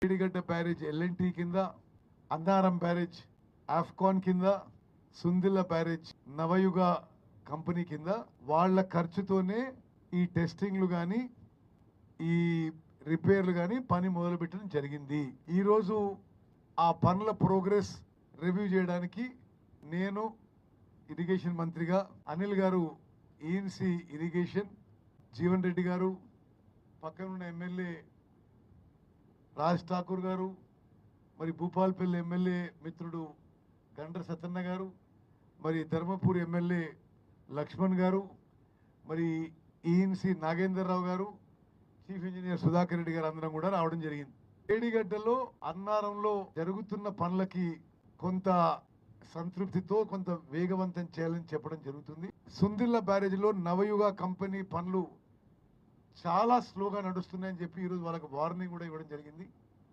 Medigadda barrage L&T కింద, Annaram barrage ఆఫ్కాన్ కింద, Sundilla barrage నవయుగ company కింద వాళ్ళ ఖర్చుతోనే ఈ టెస్టింగ్లు కానీ ఈ రిపేర్లు కానీ పని మొదలుపెట్టడం జరిగింది. ఈరోజు ఆ పనుల ప్రోగ్రెస్ రివ్యూ చేయడానికి నేను ఇరిగేషన్ మంత్రిగా, అనిల్ గారు ఈఎన్సీ ఇరిగేషన్, జీవన్ రెడ్డి గారు, పక్కనున్న ఎమ్మెల్యే రాజ్ ఠాకూర్ గారు, మరి భూపాల్పల్లి ఎమ్మెల్యే మిత్రుడు గండ్ర సత్తన్న గారు, మరి ధర్మపూర్ ఎమ్మెల్యే లక్ష్మణ్ గారు, మరి ఈఎన్సీ నాగేందర్రావు గారు, చీఫ్ ఇంజనీర్ సుధాకర్ రెడ్డి గారు అందరం కూడా రావడం జరిగింది. మేడిగడ్డలో అన్నారంలో జరుగుతున్న పనులకి కొంత సంతృప్తితో కొంత వేగవంతం చేయాలని చెప్పడం జరుగుతుంది. సుందిల్ల బ్యారేజ్లో నవయుగ కంపెనీ పనులు చాలా స్లోగా నడుస్తున్నాయని చెప్పి ఈరోజు వాళ్ళకి వార్నింగ్ కూడా ఇవ్వడం జరిగింది.